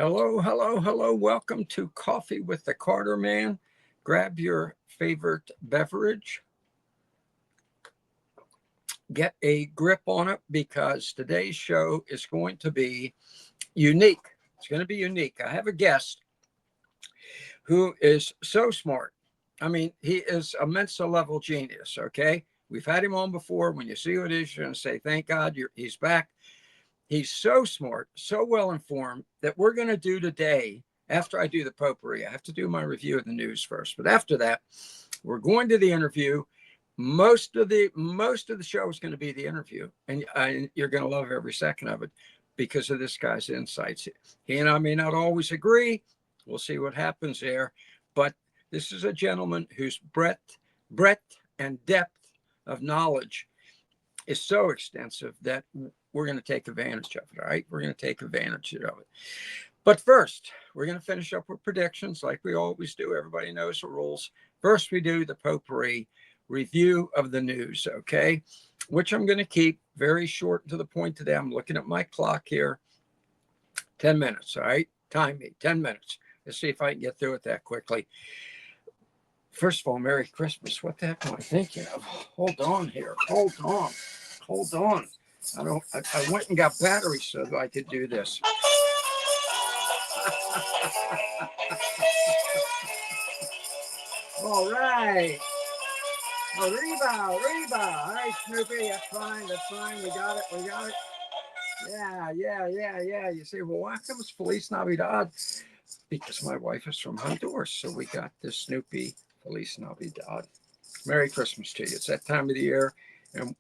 Hello, hello, hello. Welcome to Coffee with the Carter Man. Grab your favorite beverage, get a grip on it because today's show is going to be unique. It's going to be unique. I have a guest who is so smart. I mean, he is a Mensa level genius, okay? We've had him on before. When you see who it is, you're going to say, thank God he's back. He's so smart, so well informed that we're going to do today, after I do the potpourri, I have to do my review of the news first. But after that, we're going to the interview. Most of the show is going to be the interview, and you're going to love every second of it because of this guy's insights. He and I may not always agree. We'll see what happens there. But this is a gentleman whose breadth and depth of knowledge is so extensive that we're going to take advantage of it. All right. We're going to take advantage of it. But first, we're going to finish up with predictions like we always do. Everybody knows the rules. First, we do the potpourri review of the news, okay? Which I'm going to keep very short and to the point today. I'm looking at my clock here. 10 minutes, all right? Time me, 10 minutes. Let's see if I can get through it that quickly. First of all, Merry Christmas. What the heck am I thinking of? Hold on here. Hold on. I went and got batteries so that I could do this. All right. Oh, Reba. All right, Snoopy. That's fine. We got it. Yeah. You say, well, why come it's Feliz Navidad? Because my wife is from Honduras. So we got this Snoopy Feliz Navidad. Merry Christmas to you. It's that time of the year. And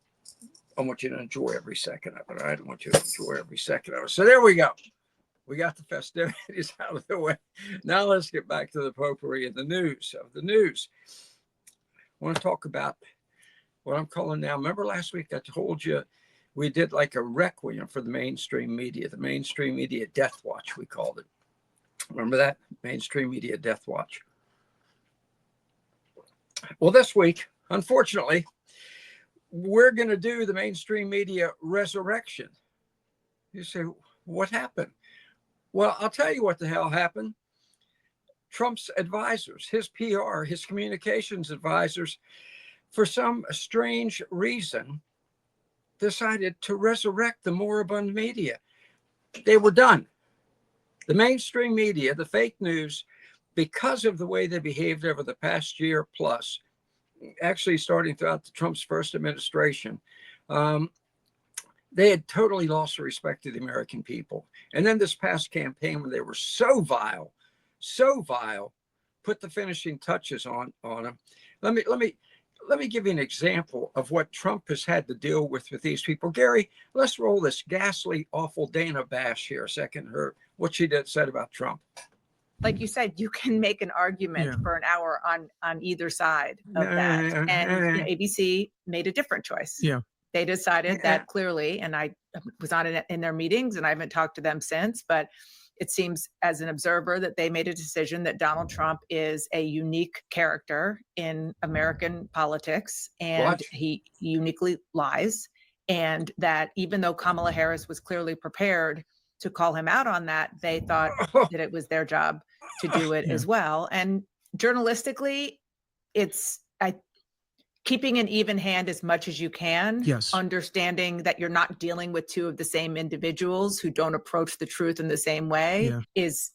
I want you to enjoy every second of it. I don't want you to enjoy every second of it. So there we go. We got the festivities out of the way. Now let's get back to the potpourri of the news. I want to talk about what I'm calling now. Remember last week I told you we did like a requiem for the mainstream media death watch, we called it. Remember that? Mainstream media death watch. Well, this week, unfortunately, we're going to do the mainstream media resurrection. You say, what happened? Well, I'll tell you what the hell happened. Trump's advisors, his PR, his communications advisors, for some strange reason, decided to resurrect the moribund media. They were done. The mainstream media, the fake news, because of the way they behaved over the past year plus, actually starting throughout Trump's first administration, they had totally lost the respect of the American people. And then this past campaign, when they were so vile, put the finishing touches on them. Let me give you an example of what Trump has had to deal with these people. Gary, let's roll this ghastly, awful Dana Bash here a second. What she said about Trump. Like you said, you can make an argument for an hour on either side of that. And ABC made a different choice. Yeah. They decided that clearly, and I was not in their meetings and I haven't talked to them since, but it seems as an observer that they made a decision that Donald Trump is a unique character in American politics and he uniquely lies. And that even though Kamala Harris was clearly prepared to call him out on that, they thought that it was their job to do it as well. And journalistically, it's keeping an even hand as much as you can. Yes. Understanding that you're not dealing with two of the same individuals who don't approach the truth in the same way is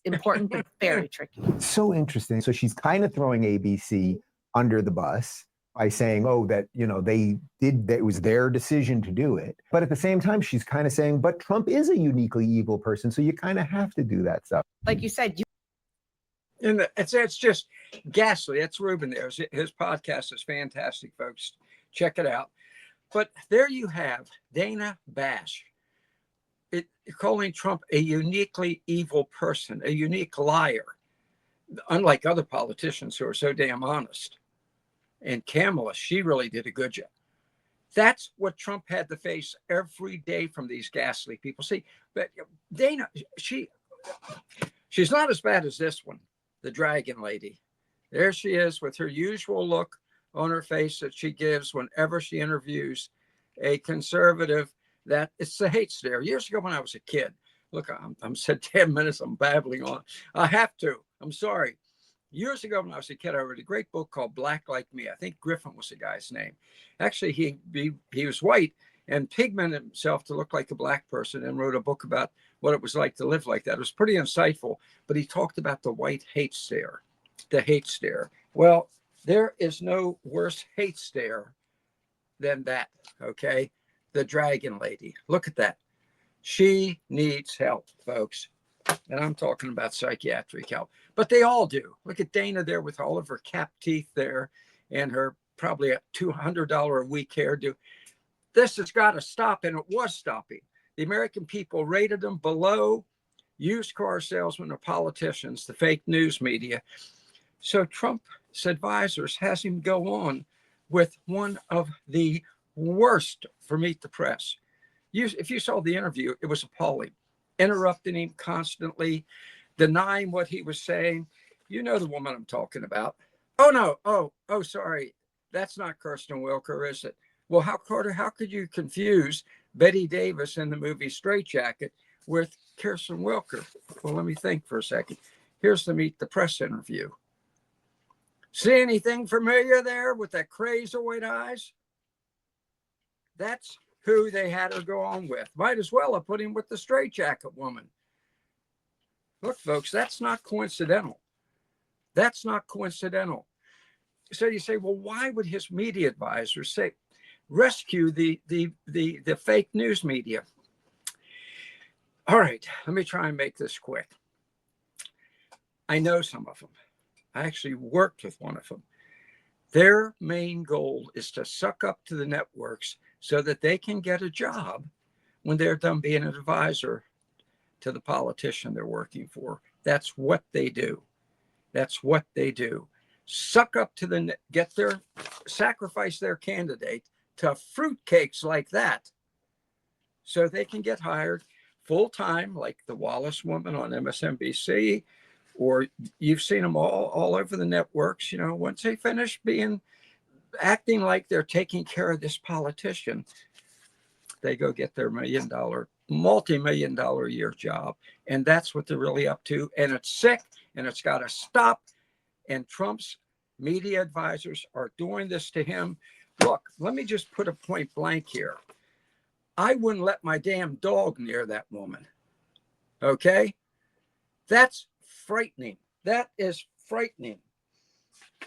important, but very tricky. So interesting. So she's kind of throwing ABC under the bus by saying, that it was their decision to do it. But at the same time, she's kind of saying, but Trump is a uniquely evil person, so you kind of have to do that stuff. Like you said, and it's just ghastly. That's Ruben there. His podcast is fantastic, folks. Check it out. But there you have Dana Bash calling Trump a uniquely evil person, a unique liar, unlike other politicians who are so damn honest. And Kamala, she really did a good job. That's what Trump had to face every day from these ghastly people. See, but Dana, she's not as bad as this one, the dragon lady. There she is with her usual look on her face that she gives whenever she interviews a conservative. That it's the hate stare. Years ago when I was a kid, Look, I'm said 10 minutes. I'm babbling on. I have to. I'm sorry. Years ago, when I was a kid, I read a great book called Black Like Me. I think Griffin was the guy's name. Actually, he was white and pigmented himself to look like a black person and wrote a book about what it was like to live like that. It was pretty insightful, but he talked about the white hate stare, the hate stare. Well, there is no worse hate stare than that, okay? The dragon lady. Look at that. She needs help, folks. And I'm talking about psychiatric help, but they all do. Look at Dana there with all of her cap teeth there and her probably a $200 a week hairdo. This has got to stop, and it was stopping. The American people rated them below used car salesmen or politicians, the fake news media. So Trump's advisors has him go on with one of the worst for Meet the Press. If you saw the interview, it was appalling. Interrupting him constantly, denying what he was saying. You know the woman I'm talking about. Oh, no. Oh, sorry. That's not Kirsten Welker, is it? Well, Carter, how could you confuse Betty Davis in the movie Straight Jacket with Kirsten Welker? Well, let me think for a second. Here's the Meet the Press interview. See anything familiar there with that crazoid eyes? That's who they had her go on with. Might as well have put him with the Straight Jacket woman. Look, folks, that's not coincidental. That's not coincidental. So you say, well, why would his media advisors say, rescue the fake news media? All right, let me try and make this quick. I know some of them. I actually worked with one of them. Their main goal is to suck up to the networks so that they can get a job when they're done being an advisor to the politician they're working for. That's what they do. That's what they do. Suck up to sacrifice their candidate to fruitcakes like that so they can get hired full time, like the Wallace woman on MSNBC, or you've seen them all over the networks. You know, once they finish acting like they're taking care of this politician, they go get their multi-million-dollar a year job. And that's what they're really up to. And it's sick, and it's got to stop. And Trump's media advisors are doing this to him. Look, let me just put a point blank here. I wouldn't let my damn dog near that woman. Okay? That's frightening. That is frightening.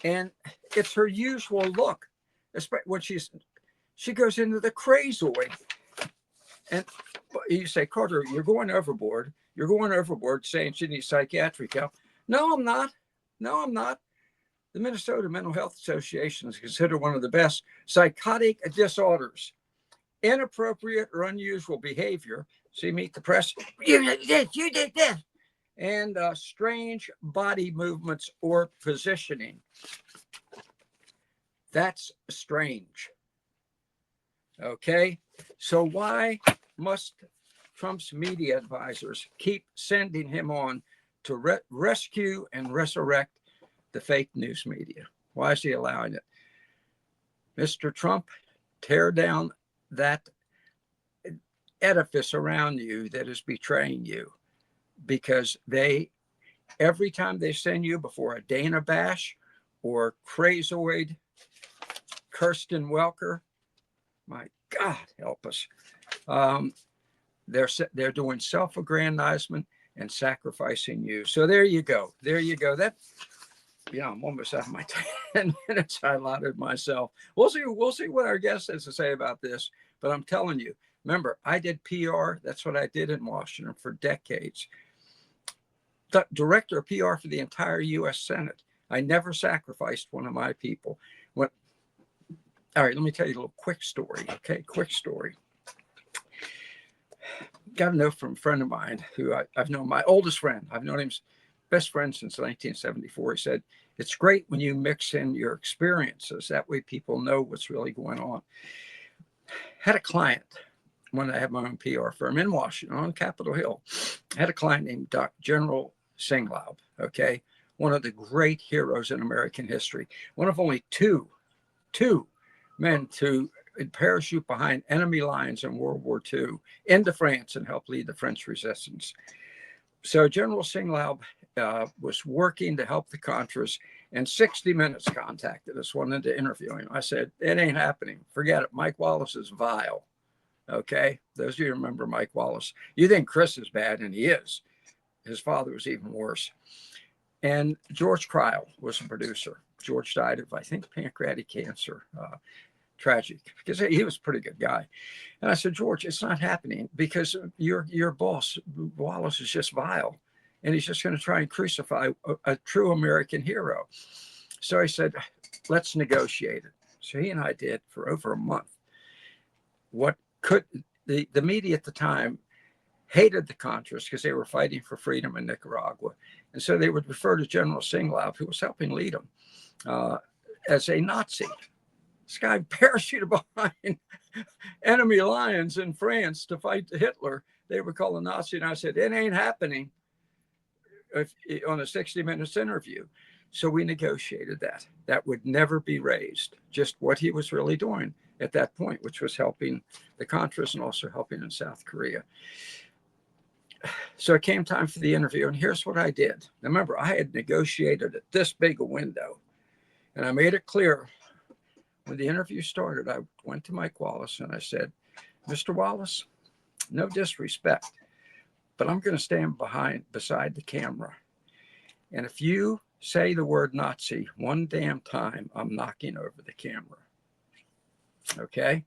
And it's her usual look, especially when she goes into the crazoid. And you say, Carter, you're going overboard. You're going overboard saying she needs psychiatric help. No, I'm not. No, I'm not. The Minnesota Mental Health Association is considered one of the best psychotic disorders. Inappropriate or unusual behavior. See, Meet the Press. You did this. And strange body movements or positioning. That's strange. Okay, so why must Trump's media advisors keep sending him on to rescue and resurrect the fake news media? Why is he allowing it? Mr. Trump, tear down that edifice around you that is betraying you, because every time they send you before a Dana Bash or crazoid Kirsten Welker, my God, help us. They're doing self-aggrandizement and sacrificing you. So there you go. There you go. I'm almost out of my 10 minutes. I allotted myself. We'll see what our guest has to say about this. But I'm telling you, remember, I did PR. That's what I did in Washington for decades. The director of PR for the entire U.S. Senate. I never sacrificed one of my people. All right, let me tell you a little quick story. Okay, quick story. Got a note from a friend of mine who I've known, my oldest friend. I've known him best friend since 1974. He said, it's great when you mix in your experiences. That way people know what's really going on. Had a client when I had my own PR firm in Washington on Capitol Hill. I had a client named General Singlaub, okay? One of the great heroes in American history. One of only two men to parachute behind enemy lines in World War II into France and help lead the French resistance. So General Singlaub was working to help the Contras, and 60 Minutes contacted us, wanted to interview him. I said, it ain't happening. Forget it. Mike Wallace is vile. Okay. Those of you who remember Mike Wallace, you think Chris is bad, and he is. His father was even worse. And George Cryle was a producer. George died of, I think, pancreatic cancer. Tragic, because he was a pretty good guy. And I said, George, it's not happening because your boss, Wallace, is just vile. And he's just going to try and crucify a true American hero. So I said, let's negotiate it. So he and I did for over a month. What could the media at the time hated the Contras because they were fighting for freedom in Nicaragua. And so they would refer to General Singlaub, who was helping lead them, as a Nazi. This guy parachuted behind enemy lines in France to fight Hitler. They were called a Nazi. And I said, it ain't happening on a 60 Minutes interview. So we negotiated that. That would never be raised. Just what he was really doing at that point, which was helping the Contras and also helping in South Korea. So it came time for the interview. And here's what I did. Remember, I had negotiated at this big a window. And I made it clear. When the interview started, I went to Mike Wallace and I said, Mr. Wallace, no disrespect, but I'm going to stand beside the camera. And if you say the word Nazi one damn time, I'm knocking over the camera. Okay?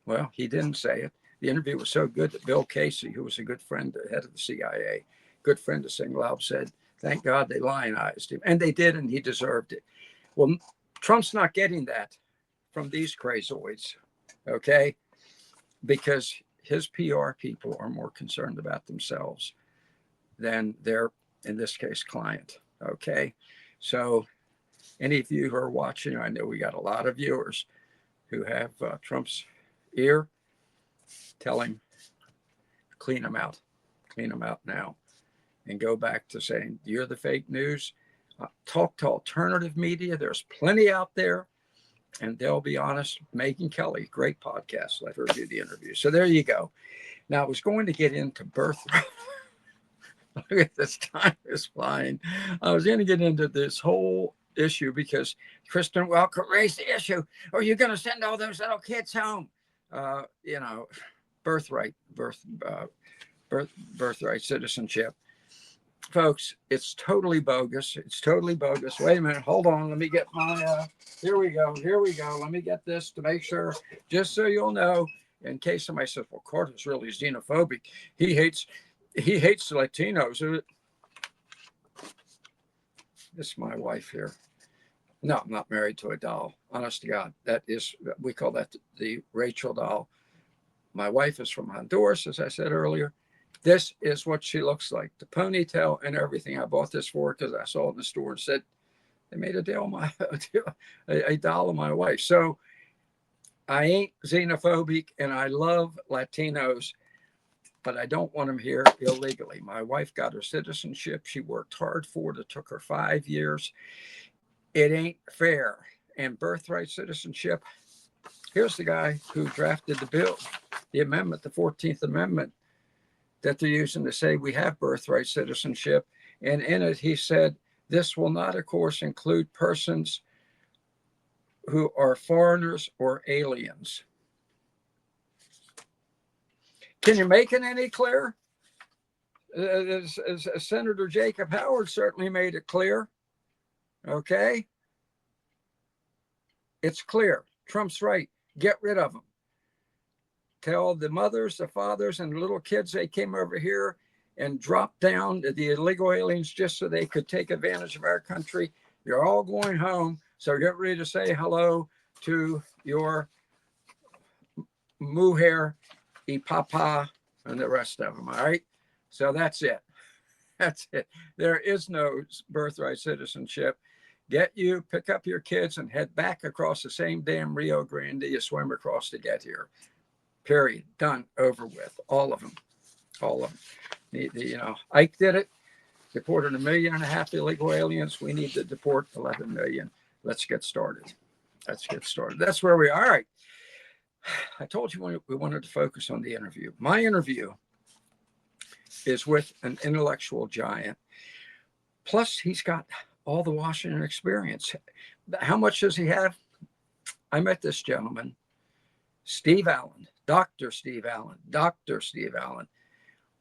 Well, he didn't say it. The interview was so good that Bill Casey, who was a good friend, the head of the CIA, good friend of Singlaub, said, thank God they lionized him. And they did, and he deserved it. Well, Trump's not getting that from these crazoids, okay? Because his PR people are more concerned about themselves than their, in this case, client, okay? So any of you who are watching, I know we got a lot of viewers who have Trump's ear, tell him, clean him out now, and go back to saying, you're the fake news. Talk to alternative media. There's plenty out there, and they'll be honest. Megyn Kelly, great podcast. Let her do the interview. So there you go. Now I was going to get into birthright. Look at this, time is flying. I was going to get into this whole issue because Kristen Welker raised the issue. Are you going to send all those little kids home? Birthright citizenship. Folks, it's totally bogus. It's totally bogus. Wait a minute. Hold on. Let me get my, here we go. Let me get this to make sure, just so you'll know, in case somebody says, well, Carter's really xenophobic. He hates Latinos. This is my wife here. No, I'm not married to a doll. Honest to God. That is, we call that the Rachel doll. My wife is from Honduras, as I said earlier. This is what she looks like, the ponytail and everything. I bought this for her because I saw it in the store and said, they made a doll of my wife. So I ain't xenophobic and I love Latinos, but I don't want them here illegally. My wife got her citizenship. She worked hard for it. It took her 5 years. It ain't fair. And birthright citizenship, here's the guy who drafted the bill, the amendment, the 14th Amendment, that they're using to say we have birthright citizenship. And in it, he said, this will not, of course, include persons who are foreigners or aliens. Can you make it any clearer? As Senator Jacob Howard certainly made it clear. Okay? It's clear. Trump's right. Get rid of them. Tell the mothers, the fathers, and the little kids they came over here and dropped down the illegal aliens just so they could take advantage of our country. You're all going home. So get ready to say hello to your mujer y papa and the rest of them. All right. So that's it. That's it. There is no birthright citizenship. Pick up your kids and head back across the same damn Rio Grande you swim across to get here. Period. Done. Over with. All of them. Ike did it. Deported 1.5 million illegal aliens. We need to deport 11 million. Let's get started. That's where we are. All right. I told you we wanted to focus on the interview. My interview is with an intellectual giant. Plus, he's got all the Washington experience. How much does he have? I met this gentleman, Steve Allen, Dr. Steve Allen,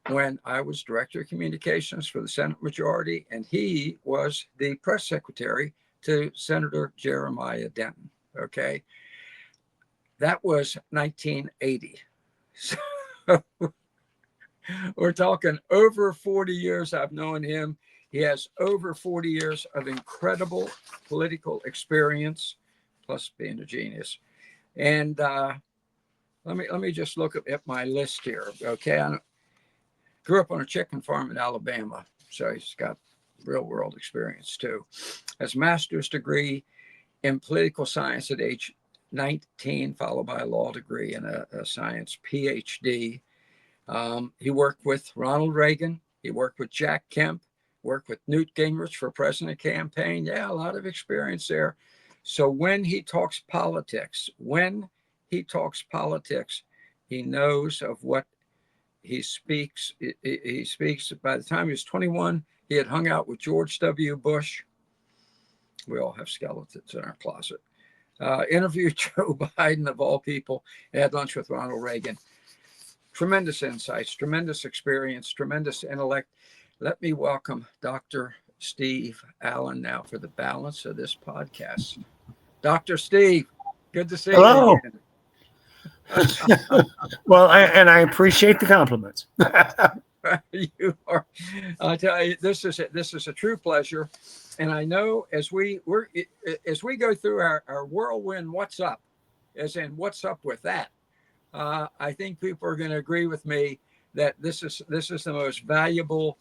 when I was director of communications for the Senate majority, and he was the press secretary to Senator Jeremiah Denton. Okay. That was 1980. So we're talking over 40 years I've known him. He has over 40 years of incredible political experience, plus being a genius. And let me just look at my list here. Okay. I grew up on a chicken farm in Alabama, so he's got real world experience too. Has a master's degree in political science at age 19, followed by a law degree and a science PhD. He worked with Ronald Reagan. He worked with Jack Kemp, worked with Newt Gingrich for president campaign. Yeah, a lot of experience there. So when he talks politics, he knows of what he speaks. He speaks. By the time he was 21, he had hung out with George W. Bush. We all have skeletons in our closet. Interviewed Joe Biden, of all people, had lunch with Ronald Reagan. Tremendous insights, tremendous experience, tremendous intellect. Let me welcome Dr. Steve Allen now for the balance of this podcast. Dr. Steve, good to see Hello. you again. Well, I appreciate the compliments. You are. I tell you, this is a true pleasure. And I know as we go through our whirlwind, what's up, as in what's up with that, I think people are going to agree with me that this is the most valuable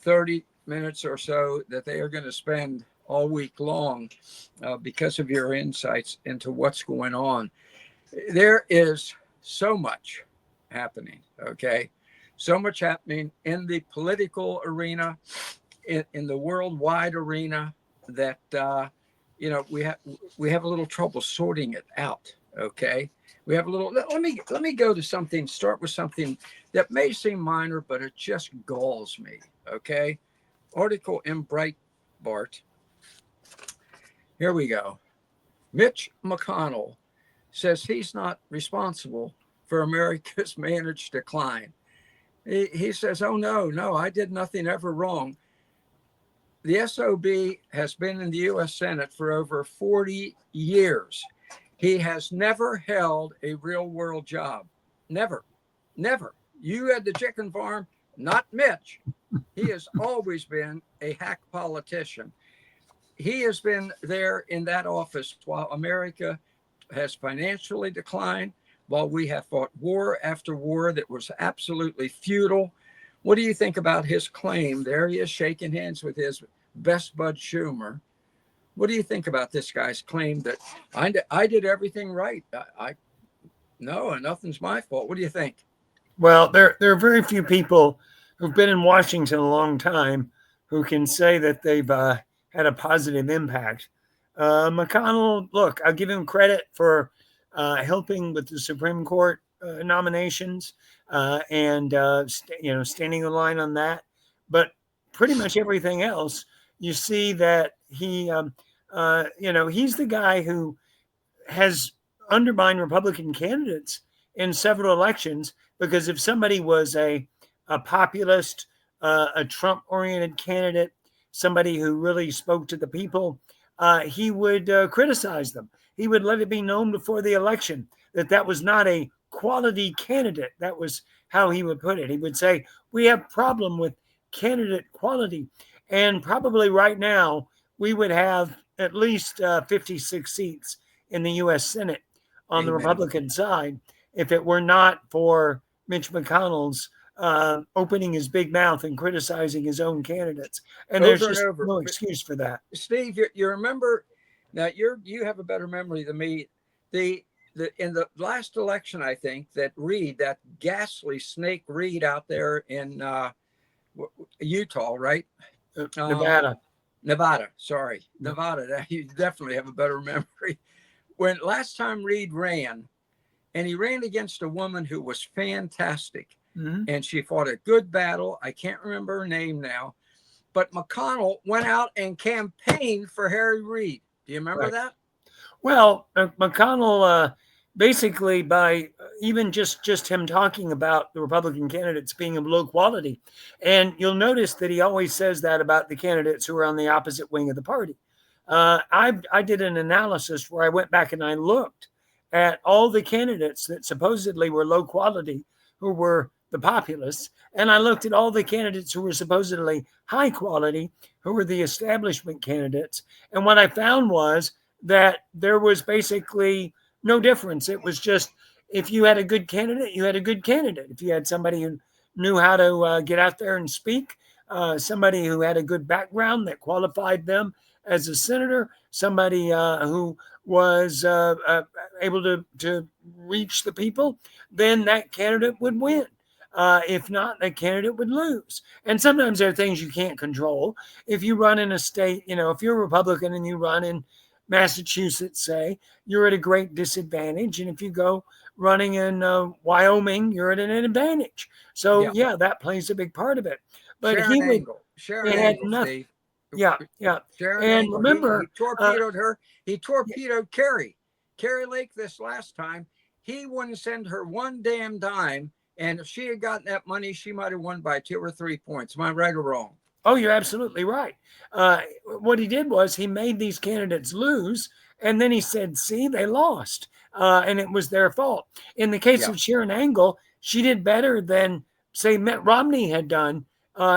30 minutes or so that they are going to spend all week long because of your insights into what's going on. There is so much happening, okay? So much happening in the political arena, in the worldwide arena, that we have a little trouble sorting it out. Okay, we have a little. Let me go to something. Start with something that may seem minor, but it just galls me. Okay, article in Breitbart. Here we go. Mitch McConnell says he's not responsible for America's managed decline. He says, "Oh no, I did nothing ever wrong." The SOB has been in the U.S. Senate for over 40 years. He has never held a real world job. Never. You had the chicken farm, not Mitch. He has always been a hack politician. He has been there in that office while America has financially declined, while we have fought war after war that was absolutely futile. What do you think about his claim? There he is shaking hands with his best bud Schumer. What do you think about this guy's claim that I did everything right? No, nothing's my fault. What do you think? Well, there are very few people who've been in Washington a long time who can say that they've had a positive impact. McConnell, look, I'll give him credit for helping with the Supreme Court nominations and standing the line on that. But pretty much everything else, you see that he, he's the guy who has undermined Republican candidates in several elections, because if somebody was a populist, a Trump-oriented candidate, somebody who really spoke to the people, he would criticize them. He would let it be known before the election that was not a quality candidate. That was how he would put it. He would say, we have problem with candidate quality. And probably right now, we would have at least 56 seats in the U.S. Senate on the Republican side if it were not for Mitch McConnell's opening his big mouth and criticizing his own candidates. And there's just no excuse for that. Steve, you remember, now you have a better memory than me. In the last election, I think that ghastly Snake Reed out there in Utah, right? Nevada. Sorry, Nevada. You definitely have a better memory. When last time Reed ran, and he ran against a woman who was fantastic. Mhm. And she fought a good battle. I can't remember her name now, but McConnell went out and campaigned for Harry Reid. Do you remember Right. that? Well, McConnell, basically, by even just him talking about the Republican candidates being of low quality, and you'll notice that he always says that about the candidates who are on the opposite wing of the party. I did an analysis where I went back and I looked at all the candidates that supposedly were low quality, who were the populists, and I looked at all the candidates who were supposedly high quality, who were the establishment candidates. And what I found was that there was basically no difference. It was just, if you had a good candidate, you had a good candidate. If you had somebody who knew how to get out there and speak, somebody who had a good background that qualified them as a senator, somebody who was able to reach the people, then that candidate would win. If not, the candidate would lose. And sometimes there are things you can't control. If you run in a state, if you're a Republican and you run in Massachusetts, say, you're at a great disadvantage. And if you go running in Wyoming, you're at an advantage. So, yeah, that plays a big part of it. But Sharon Angle, Steve. Yeah. Sharon And Angle, remember, he torpedoed her. He torpedoed Carrie Lake this last time. He wouldn't send her one damn dime. And if she had gotten that money, she might have won by 2 or 3 points. Am I right or wrong? Oh, you're absolutely right. What he did was he made these candidates lose, and then he said, see, they lost, and it was their fault. In the case of Sharon Angle, she did better than, say, Mitt Romney had done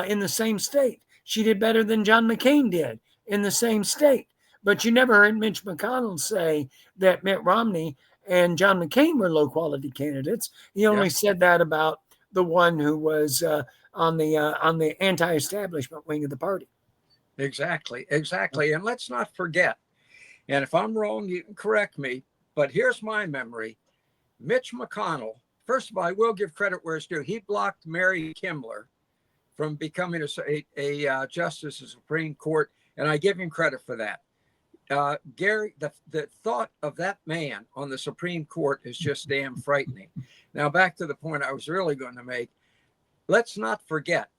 in the same state. She did better than John McCain did in the same state. But you never heard Mitch McConnell say that Mitt Romney and John McCain were low-quality candidates. He only said that about the one who was on the anti-establishment wing of the party. Exactly. And let's not forget, and if I'm wrong, you can correct me, but here's my memory. Mitch McConnell, first of all, I will give credit where it's due. He blocked Mary Kimbler from becoming a justice of the Supreme Court, and I give him credit for that. Gary, the thought of that man on the Supreme Court is just damn frightening. Now, back to the point I was really going to make. Let's not forget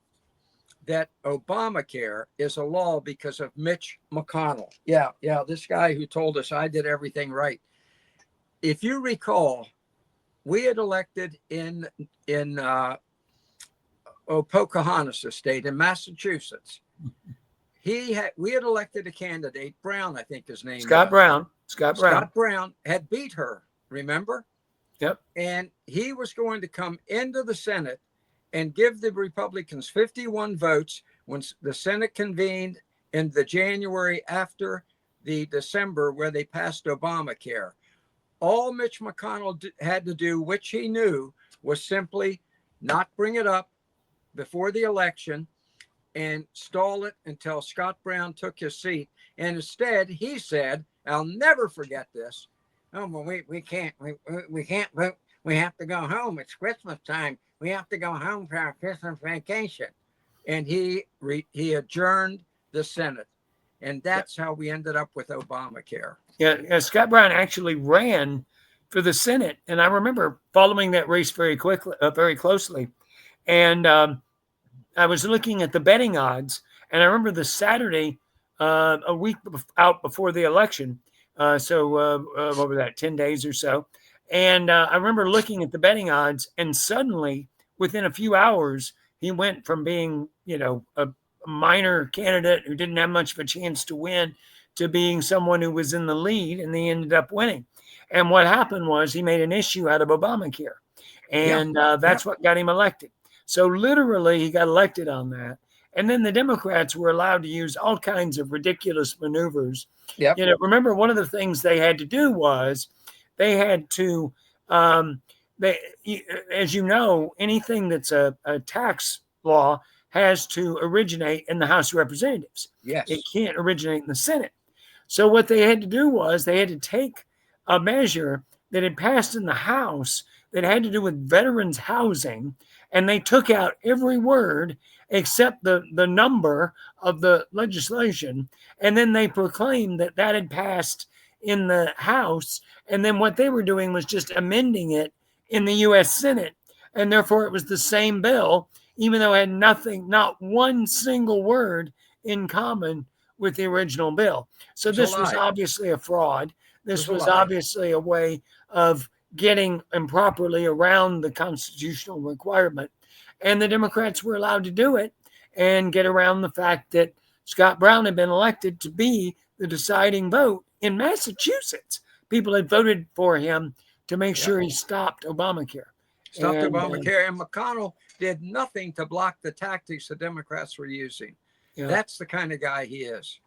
that Obamacare is a law because of Mitch McConnell. Yeah, this guy who told us I did everything right. If you recall, we had elected in Pocahontas State in Massachusetts. We had elected a candidate, Brown, I think his name Scott Brown. Scott Brown had beat her, remember? Yep. And he was going to come into the Senate and give the Republicans 51 votes when the Senate convened in the January after the December where they passed Obamacare. All Mitch McConnell had to do, which he knew, was simply not bring it up before the election and stall it until Scott Brown took his seat. And instead, he said, I'll never forget this. Oh, well, we can't vote. We have to go home. It's Christmas time. We have to go home for our Christmas vacation. And he adjourned the Senate. And that's how we ended up with Obamacare. Yeah, Scott Brown actually ran for the Senate. And I remember following that race very closely. And I was looking at the betting odds. And I remember the Saturday, a week out before the election. What was that, 10 days or so? And I remember looking at the betting odds, and suddenly, within a few hours, he went from being, a minor candidate who didn't have much of a chance to win to being someone who was in the lead, and he ended up winning. And what happened was he made an issue out of Obamacare, and that's what got him elected. So literally, he got elected on that. And then the Democrats were allowed to use all kinds of ridiculous maneuvers. Yep. Remember, one of the things they had to do was they had to, as you know, anything that's a tax law has to originate in the House of Representatives. Yes. It can't originate in the Senate. So what they had to do was they had to take a measure that had passed in the House that had to do with veterans housing, and they took out every word except the number of the legislation, and then they proclaimed that had passed in the House, and then what they were doing was just amending it in the U.S. Senate, and therefore it was the same bill, even though it had nothing, not one single word in common with the original bill. So It's a this was lie. obviously a fraud. This It's a was lie. obviously a way of getting improperly around the constitutional requirement. And the Democrats were allowed to do it and get around the fact that Scott Brown had been elected to be the deciding vote in Massachusetts. People had voted for him to make sure he stopped Obamacare. Stopped And, Obamacare, and McConnell did nothing to block the tactics the Democrats were using. Yeah. That's the kind of guy he is.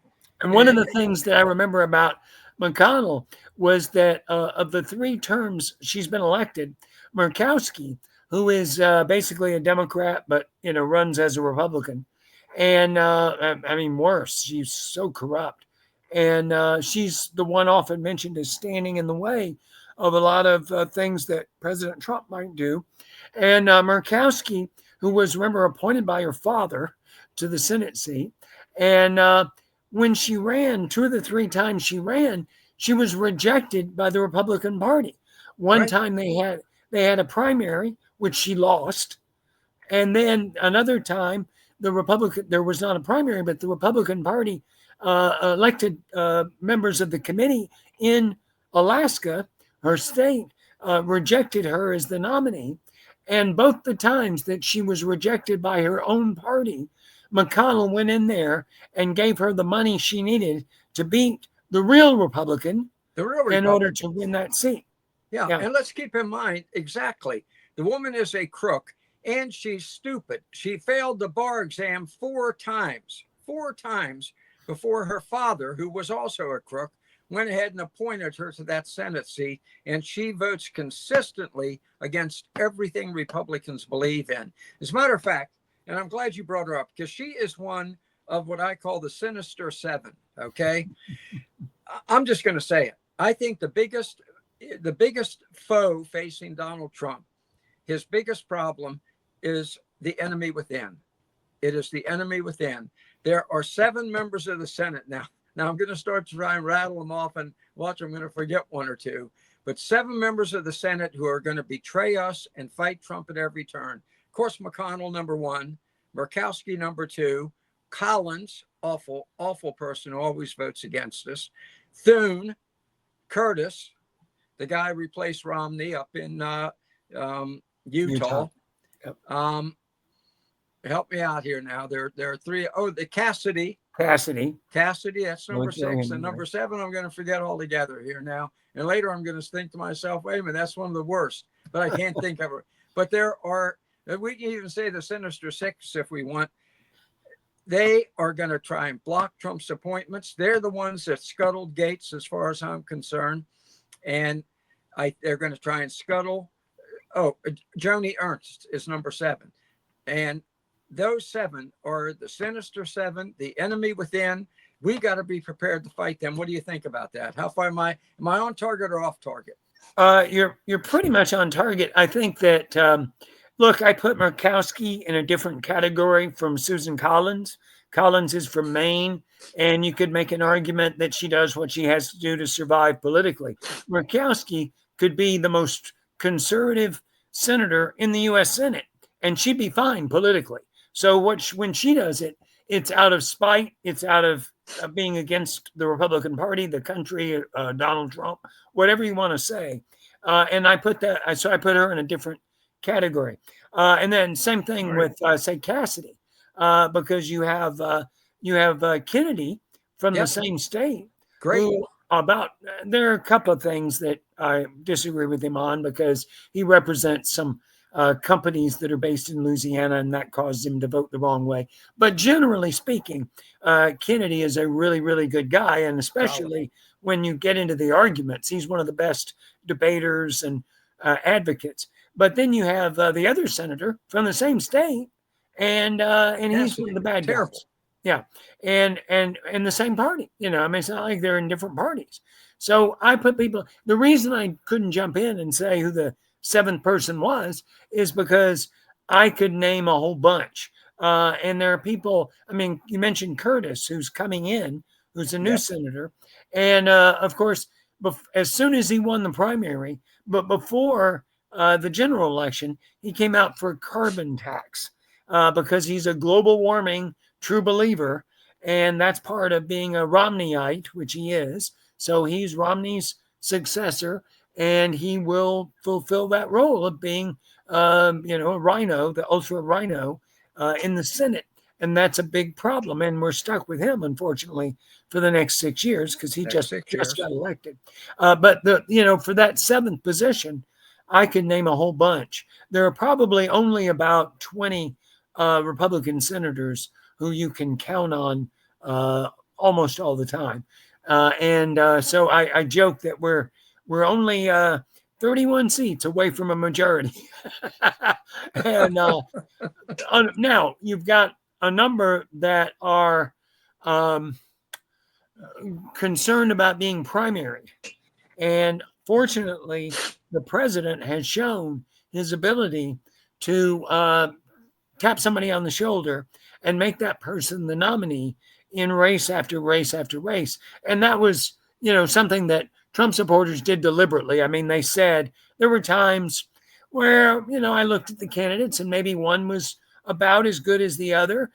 And one of the things that I remember about McConnell was that of the 3 terms she's been elected, Murkowski, who is basically a Democrat but runs as a Republican, and I mean worse, she's so corrupt, and she's the one often mentioned as standing in the way of a lot of things that President Trump might do, and Murkowski, who was, remember, appointed by her father to the Senate seat, and when she ran, 2 of the 3 times she ran, she was rejected by the Republican Party. One Right. time they had a primary, which she lost. And then another time, there was not a primary, but the Republican Party elected members of the committee in Alaska, her state, rejected her as the nominee. And both the times that she was rejected by her own party, McConnell went in there and gave her the money she needed to beat the real Republican in order to win that seat. Yeah. And let's keep in mind, exactly, the woman is a crook and she's stupid. She failed the bar exam 4 times before her father, who was also a crook, went ahead and appointed her to that Senate seat. And she votes consistently against everything Republicans believe in. As a matter of fact, and I'm glad you brought her up, because she is one of what I call the Sinister 7. Okay. I'm just going to say it. I think the biggest foe facing Donald Trump, his biggest problem is the enemy within. It is the enemy within. There are 7 members of the Senate now. Now I'm going to start to try and rattle them off, and watch, I'm going to forget 1 or 2, but 7 members of the Senate who are going to betray us and fight Trump at every turn. Of course, McConnell, number 1, Murkowski, number 2, Collins, awful person who always votes against us, Thune, Curtis, the guy who replaced Romney up in Utah. Yep. Help me out here now. There are 3. Oh, the Cassidy. Cassidy, That's number 6. And number 7, I'm going to forget altogether here now. And later I'm going to think to myself, wait a minute, that's one of the worst. But I can't think of it. But there are, we can even say the Sinister 6 if we want. They are going to try and block Trump's appointments. They're the ones that scuttled Gates, as far as I'm concerned. And they're going to try and scuttle. Oh, Joni Ernst is number 7. And those 7 are the Sinister 7, the enemy within. We got to be prepared to fight them. What do you think about that? How far am I on target or off target? You're pretty much on target. I think that, look, I put Murkowski in a different category from Susan Collins. Collins is from Maine, and you could make an argument that she does what she has to do to survive politically. Murkowski could be the most conservative senator in the U.S. Senate, and she'd be fine politically. So when she does it, it's out of spite. It's out of being against the Republican Party, the country, Donald Trump, whatever you want to say. And I put her in a different category. And then same thing with, say, Cassidy, because you have Kennedy from the same state. Great. There are a couple of things that I disagree with him on, because he represents some companies that are based in Louisiana, and that caused him to vote the wrong way. But generally speaking, Kennedy is a really, really good guy. And especially when you get into the arguments, he's one of the best debaters and advocates. But then you have the other senator from the same state, and he's one of the bad guys. Yeah. And the same party, I mean, it's not like they're in different parties. So I put people, the reason I couldn't jump in and say who the 7th person was is because I could name a whole bunch. And there are people, I mean, you mentioned Curtis, who's coming in, who's a new senator. And of course, as soon as he won the primary, but before the general election, he came out for a carbon tax because he's a global warming true believer. And that's part of being a Romneyite, which he is. So he's Romney's successor, and he will fulfill that role of being, a rhino, the ultra rhino in the Senate. And that's a big problem. And we're stuck with him, unfortunately, for the next 6 years because he just got elected. But for that seventh position, I could name a whole bunch. There are probably only about 20 Republican senators who you can count on almost all the time. So I joke that we're only 31 seats away from a majority. And now you've got a number that are concerned about being primary. And fortunately, the president has shown his ability to tap somebody on the shoulder and make that person the nominee in race after race after race. And that was, something that Trump supporters did deliberately. I mean, they said there were times where, I looked at the candidates and maybe one was about as good as the other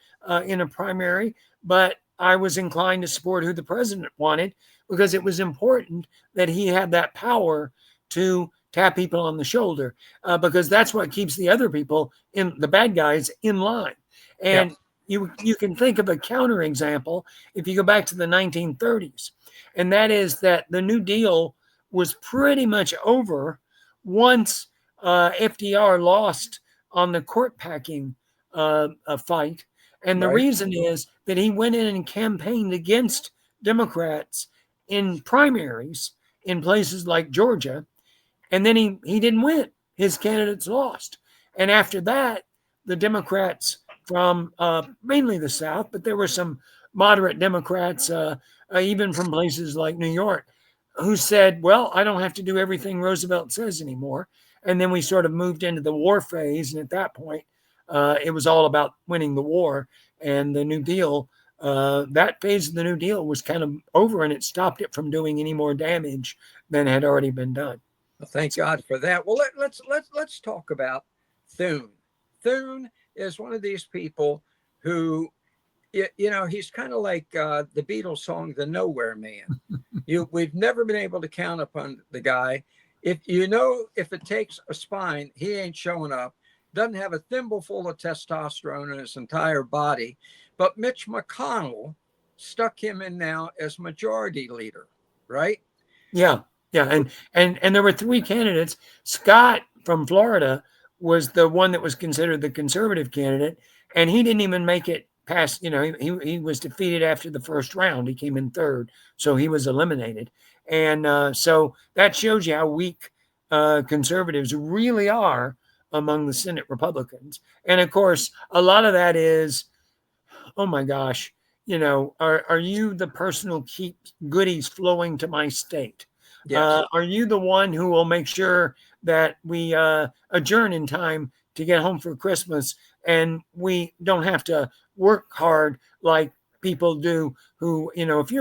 in a primary, but I was inclined to support who the president wanted because it was important that he had that power to tap people on the shoulder because that's what keeps the other people, the bad guys, in line. And you can think of a counterexample if you go back to the 1930s, and that is that the New Deal was pretty much over once FDR lost on the court packing fight. And the reason is that he went in and campaigned against Democrats in primaries in places like Georgia, and then he didn't win. His candidates lost. And after that, the Democrats from mainly the South, but there were some moderate Democrats, even from places like New York, who said, well, I don't have to do everything Roosevelt says anymore. And then we sort of moved into the war phase. And at that point, it was all about winning the war. And the New Deal, that phase of the New Deal was kind of over, and it stopped it from doing any more damage than had already been done. Well, thank God for that. Well, let's talk about Thune. Thune is one of these people who, he's kind of like the Beatles song, "The Nowhere Man." We've never been able to count upon the guy. If it takes a spine, he ain't showing up. Doesn't have a thimbleful of testosterone in his entire body. But Mitch McConnell stuck him in now as majority leader, right? Yeah. And there were three candidates. Scott from Florida was the one that was considered the conservative candidate, and he didn't even make it past, he was defeated after the first round. He came in third, so he was eliminated. And so that shows you how weak conservatives really are among the Senate Republicans. And of course, a lot of that is, oh my gosh, are you the person who keeps goodies flowing to my state? Yes. Are you the one who will make sure that we adjourn in time to get home for Christmas and we don't have to work hard like people do who, if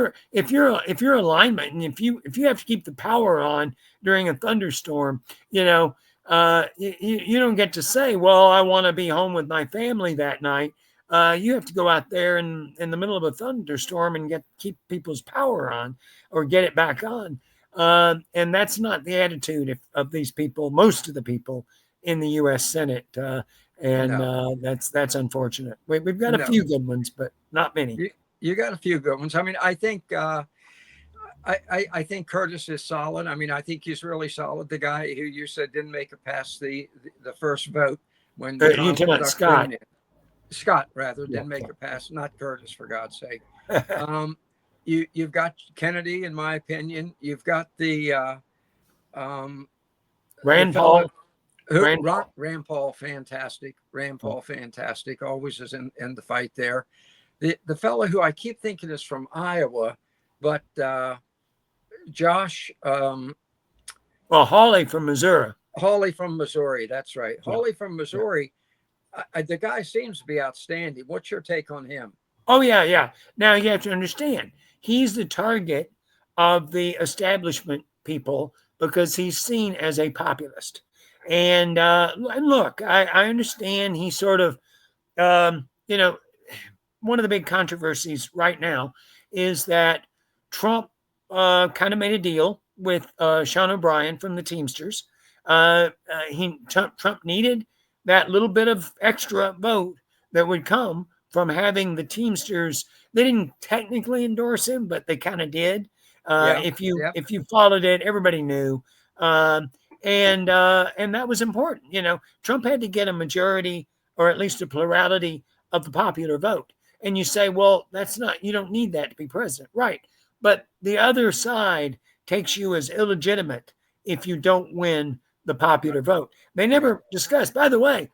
you're a lineman and if you have to keep the power on during a thunderstorm, you don't get to say, well, I want to be home with my family that night. You have to go out there in the middle of a thunderstorm and keep people's power on or get it back on. And that's not the attitude of these people, most of the people in the U.S. Senate. That's unfortunate. We've got a few good ones, but not many. You got a few good ones. I mean, I think I think Curtis is solid. I mean, I think he's really solid. The guy who you said didn't make it past the first vote when you talking about Scott didn't make it past, not Curtis, for God's sake. You've got Kennedy, in my opinion. You've got the Rand Paul. Rand Paul, fantastic. Rand Paul, fantastic. Always is in the fight there. The fellow who I keep thinking is from Iowa, but Josh. Hawley from Missouri. Hawley from Missouri. That's right. Yeah. Hawley from Missouri. The guy seems to be outstanding. What's your take on him? Oh, yeah. Now you have to understand, he's the target of the establishment people because he's seen as a populist. And look, I understand he sort of, one of the big controversies right now is that Trump kind of made a deal with Sean O'Brien from the Teamsters. Trump needed that little bit of extra vote that would come from having the Teamsters. They didn't technically endorse him, but they kind of did. If you followed it, everybody knew, and that was important. Trump had to get a majority or at least a plurality of the popular vote. And you say, well, you don't need that to be president, right? But the other side takes you as illegitimate if you don't win the popular vote. They never discussed. By the way,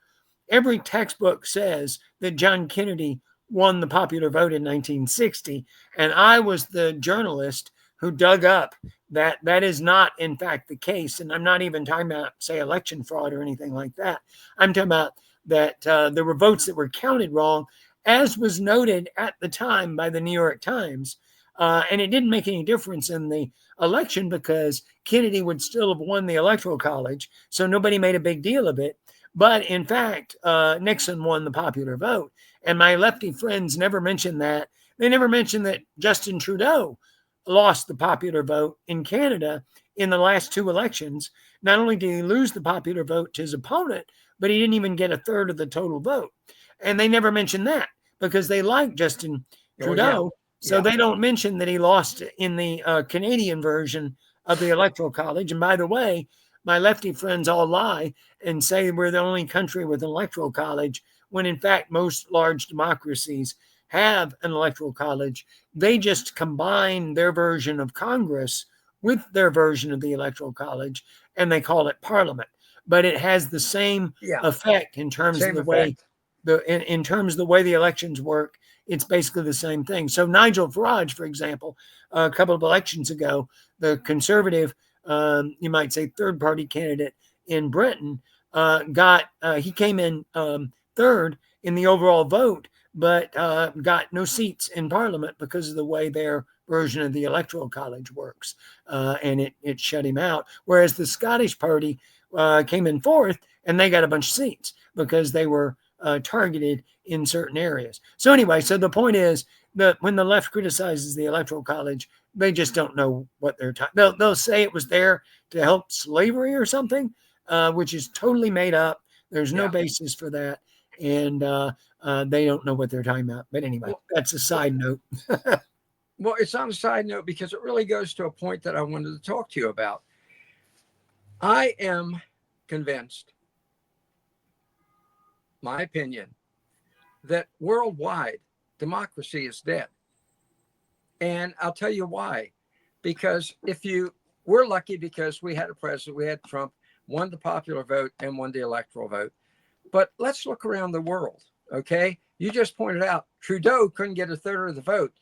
every textbook says that John Kennedy won the popular vote in 1960, and I was the journalist who dug up that is not, in fact, the case. And I'm not even talking about, say, election fraud or anything like that. I'm talking about that there were votes that were counted wrong, as was noted at the time by the New York Times. And it didn't make any difference in the election because Kennedy would still have won the Electoral College. So nobody made a big deal of it. But in fact, Nixon won the popular vote. And my lefty friends never mentioned that. They never mentioned that Justin Trudeau lost the popular vote in Canada in the last two elections. Not only did he lose the popular vote to his opponent, but he didn't even get a third of the total vote. And they never mentioned that because they like Justin Trudeau. So they don't mention that he lost in the Canadian version of the Electoral College. And by the way, my lefty friends all lie and say we're the only country with an Electoral College, when in fact most large democracies have an Electoral College. They just combine their version of Congress with their version of the Electoral College, and they call it Parliament. But it has the same effect in terms of the way in terms of the way the elections work. It's basically the same thing. So Nigel Farage, for example, a couple of elections ago, the conservative, you might say, third-party candidate in Britain, he came in third in the overall vote, but got no seats in Parliament because of the way their version of the Electoral College works, and it shut him out. Whereas the Scottish Party came in fourth, and they got a bunch of seats because they were targeted in certain areas. So anyway, so the point is that when the left criticizes the Electoral College, they just don't know what they're talking. They'll say it was there to help slavery or something, which is totally made up. There's no basis for that, and they don't know what they're talking about. But anyway, that's a side note. Well, it's on a side note because it really goes to a point that I wanted to talk to you about. I am convinced, my opinion, that worldwide democracy is dead. And I'll tell you why. Because we're lucky because we had a president, we had Trump, won the popular vote and won the electoral vote. But let's look around the world, okay? You just pointed out Trudeau couldn't get a third of the vote,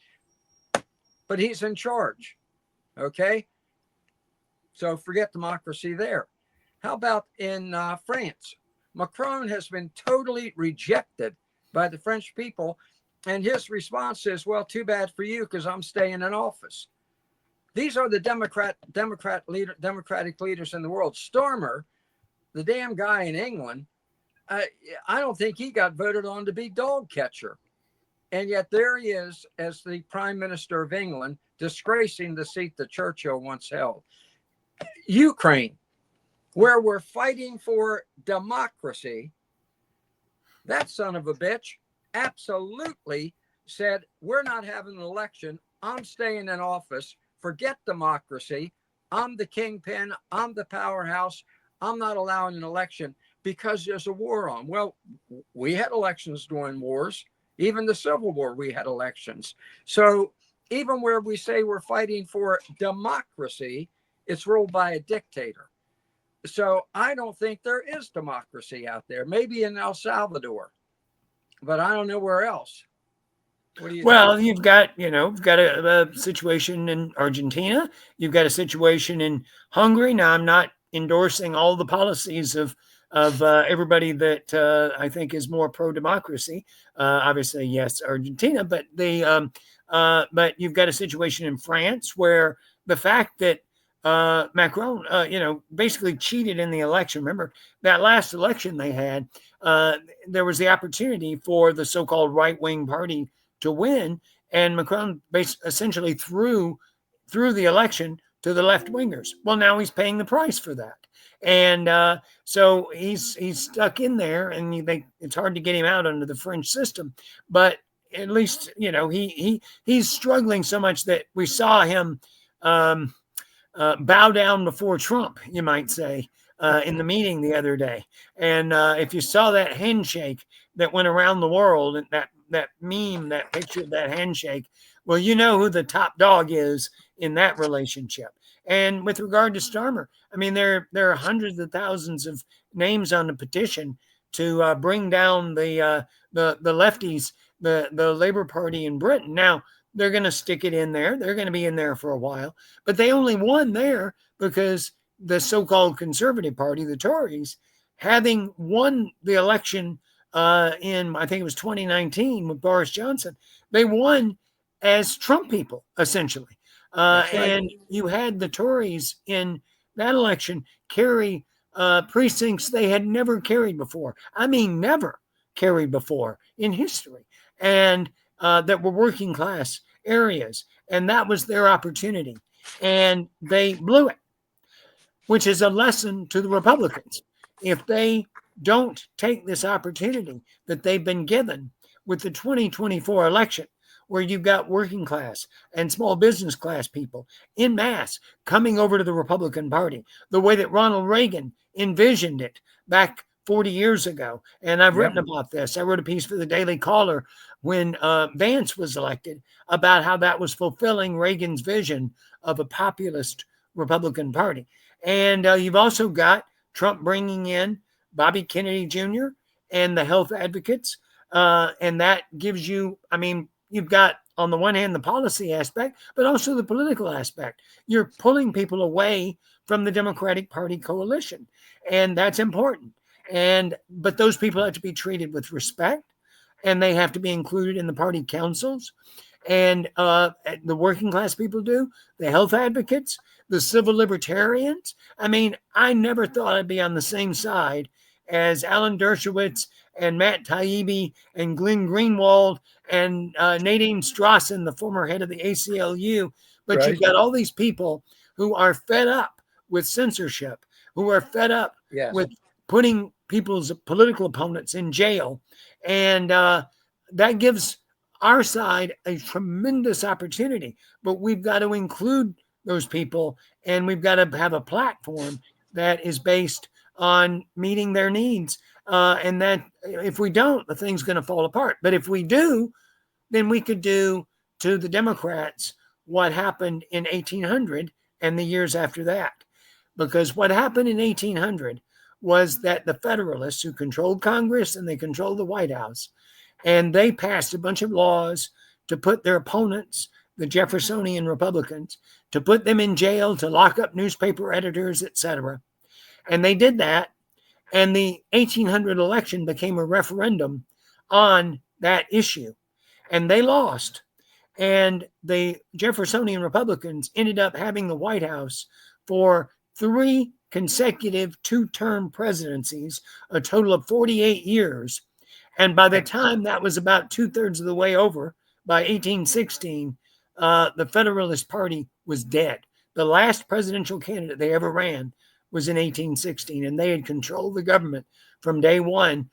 but he's in charge, okay? So forget democracy there. How about in France? Macron has been totally rejected by the French people. And his response is, well, too bad for you because I'm staying in office. These are the democratic leaders in the world. Starmer, the damn guy in England, I don't think he got voted on to be dog catcher. And yet there he is as the Prime Minister of England, disgracing the seat that Churchill once held. Ukraine, where we're fighting for democracy, that son of a bitch absolutely said, we're not having an election. I'm staying in office. Forget democracy. I'm the kingpin. I'm the powerhouse. I'm not allowing an election because there's a war on. Well, we had elections during wars. Even the Civil War, we had elections. So even where we say we're fighting for democracy, it's ruled by a dictator. So I don't think there is democracy out there. Maybe in El Salvador, but I don't know where else. What do you think? You've got a situation in Argentina. You've got a situation in Hungary. Now, I'm not endorsing all the policies of everybody that I think is more pro-democracy. Obviously, yes, Argentina, but you've got a situation in France where the fact that Macron, basically cheated in the election. Remember that last election they had, there was the opportunity for the so-called right-wing party to win, and Macron essentially threw the election to the left-wingers. Well, now he's paying the price for that, and so he's stuck in there, and it's hard to get him out under the French system. But at least he's struggling so much that we saw him bow down before Trump, you might say, in the meeting the other day. And if you saw that handshake that went around the world, and that meme, that picture of that handshake, well, you know who the top dog is in that relationship. And with regard to Starmer, I mean, there are hundreds of thousands of names on the petition to bring down the lefties, the Labour Party in Britain. Now, they're going to stick it in there. They're going to be in there for a while. But they only won there because the so-called Conservative Party, the Tories, having won the election in, I think it was 2019 with Boris Johnson, they won as Trump people, essentially. Right. And you had the Tories in that election carry precincts they had never carried before. I mean, never carried before in history. And that were working class areas. And that was their opportunity. And they blew it, which is a lesson to the Republicans. If they don't take this opportunity that they've been given with the 2024 election, where you've got working class and small business class people en masse coming over to the Republican Party, the way that Ronald Reagan envisioned it back 40 years ago. And I've written about this. I wrote a piece for the Daily Caller when Vance was elected about how that was fulfilling Reagan's vision of a populist Republican Party. And you've also got Trump bringing in Bobby Kennedy Jr. and the health advocates. And that gives you, I mean, you've got on the one hand, the policy aspect, but also the political aspect. You're pulling people away from the Democratic Party coalition. And that's important. But those people have to be treated with respect, and they have to be included in the party councils. And the working class people do, the health advocates, the civil libertarians. I mean, I never thought I'd be on the same side as Alan Dershowitz and Matt Taibbi and Glenn Greenwald and Nadine Strawson, the former head of the ACLU. But Right. You've got all these people who are fed up with censorship, who are fed up with putting people's political opponents in jail. And that gives our side a tremendous opportunity. But we've got to include those people, and we've got to have a platform that is based on meeting their needs. And that if we don't, the thing's going to fall apart. But if we do, then we could do to the Democrats what happened in 1800 and the years after that. Because what happened in 1800 was that the Federalists, who controlled Congress and they controlled the White House, and they passed a bunch of laws to put their opponents, the Jeffersonian Republicans, to put them in jail, to lock up newspaper editors, etc. And they did that. And the 1800 election became a referendum on that issue. And they lost. And the Jeffersonian Republicans ended up having the White House for 3 consecutive 2-term presidencies, a total of 48 years. And by the time that was about 2/3 of the way over, by 1816, the Federalist Party was dead. The last presidential candidate they ever ran was in 1816, and they had controlled the government from day one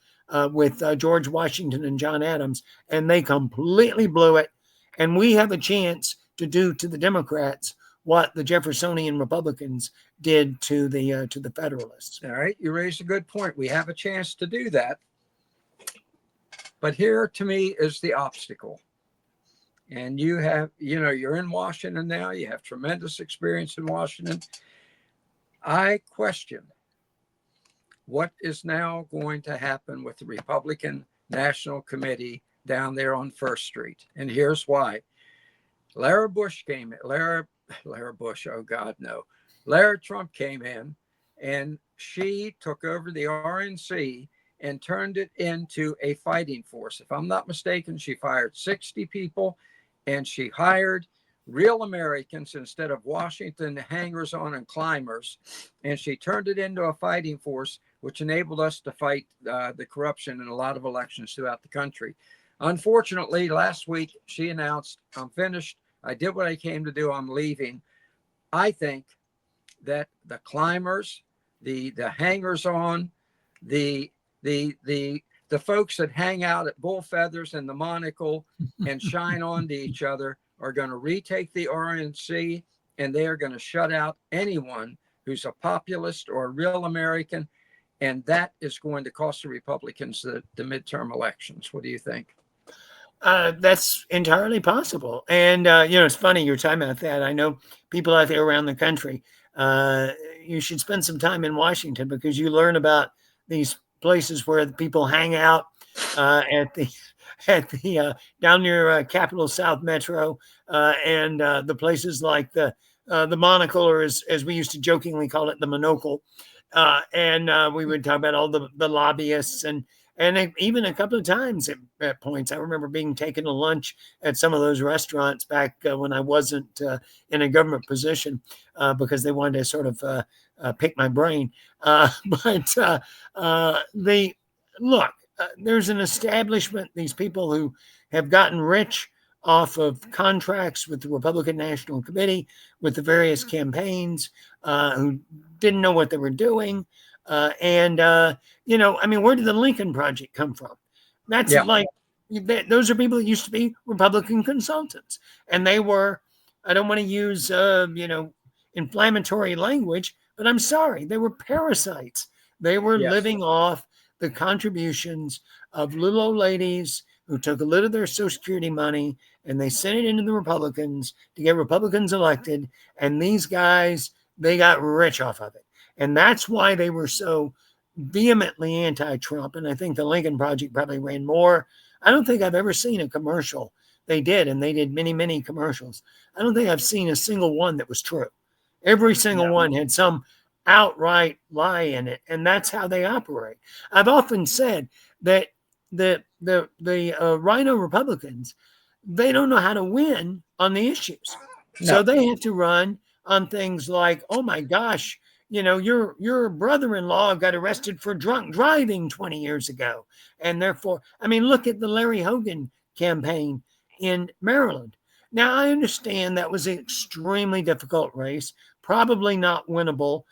with George Washington and John Adams, and they completely blew it. And we have a chance to do to the Democrats what the Jeffersonian Republicans did to the Federalists. All right, you raised a good point. We have a chance to do that. But here, to me, is the obstacle. And you have, you're in Washington now. You have tremendous experience in Washington. I question what is now going to happen with the Republican National Committee down there on First Street. And here's why. Lara Trump came in, and she took over the RNC and turned it into a fighting force. If I'm not mistaken, she fired 60 people, and she hired real Americans instead of Washington hangers on and climbers. And she turned it into a fighting force, which enabled us to fight the corruption in a lot of elections throughout the country. Unfortunately, last week she announced, I'm finished. I did what I came to do. I'm leaving. I think that the climbers, the hangers on, the folks that hang out at Bull Feathers and the Monocle and shine on to each other are going to retake the RNC, and they are going to shut out anyone who's a populist or a real American. And that is going to cost the Republicans the midterm elections. What do you think? That's entirely possible. And, it's funny you're talking about that. I know people out there around the country, you should spend some time in Washington because you learn about these places where the people hang out at the down near Capitol South Metro and the places like the Monocle, or as we used to jokingly call it, the Monocle. And we would talk about all the lobbyists and even a couple of times at points, I remember being taken to lunch at some of those restaurants back when I wasn't in a government position because they wanted to sort of pick my brain. There's an establishment, these people who have gotten rich off of contracts with the Republican National Committee, with the various campaigns, who didn't know what they were doing. Where did the Lincoln Project come from? That's those are people that used to be Republican consultants. And they were, I don't want to use, inflammatory language, but I'm sorry, they were parasites. They were living off the contributions of little old ladies who took a little of their Social Security money and they sent it into the Republicans to get Republicans elected. And these guys, they got rich off of it. And that's why they were so vehemently anti-Trump. And I think the Lincoln Project probably ran more. I don't think I've ever seen a commercial they did, and they did many, many commercials. I don't think I've seen a single one that was true. Every single one had some outright lie in it, and that's how they operate. I've often said that the Rhino Republicans, they don't know how to win on the issues. No. So they have to run on things like, oh my gosh, your brother-in-law got arrested for drunk driving 20 years ago. And therefore, look at the Larry Hogan campaign in Maryland. Now, I understand that was an extremely difficult race, probably not winnable,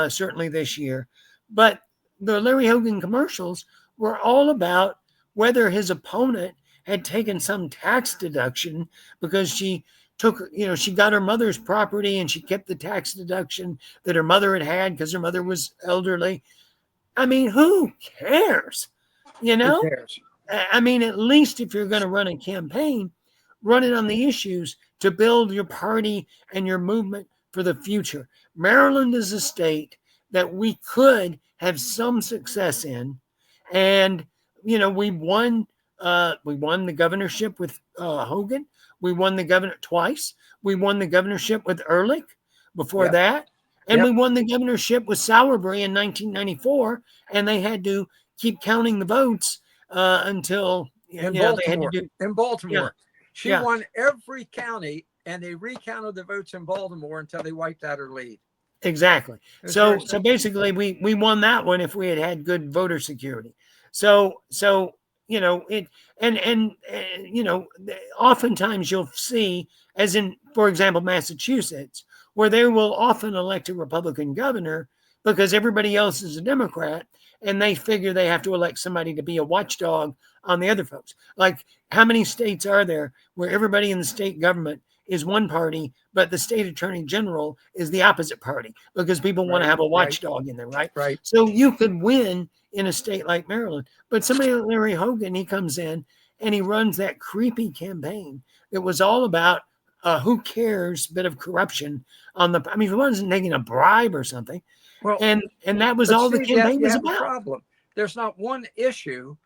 certainly this year. But the Larry Hogan commercials were all about whether his opponent had taken some tax deduction because she got her mother's property and she kept the tax deduction that her mother had because her mother was elderly. Who cares? Who cares? At least if you're going to run a campaign, run it on the issues to build your party and your movement for the future. Maryland is a state that we could have some success in. And, we won the governorship with Hogan. We won the governor twice. We won the governorship with Ehrlich before that. And we won the governorship with Sowerbury in 1994. And they had to keep counting the votes until in Baltimore. She won every county, and they recounted the votes in Baltimore until they wiped out her lead. Exactly. So basically, we won that one if we had good voter security. Oftentimes you'll see, as in, for example, Massachusetts, where they will often elect a Republican governor because everybody else is a Democrat, and they figure they have to elect somebody to be a watchdog on the other folks. Like, how many states are there where everybody in the state government is one party, but the state attorney general is the opposite party because people want to have a watchdog in there, right? Right. So you could win in a state like Maryland, but somebody like Larry Hogan, he comes in and he runs that creepy campaign that was all about who cares, bit of corruption on the. He wasn't taking a bribe or something. Well, and that was all the campaign was about. Problem. There's not one issue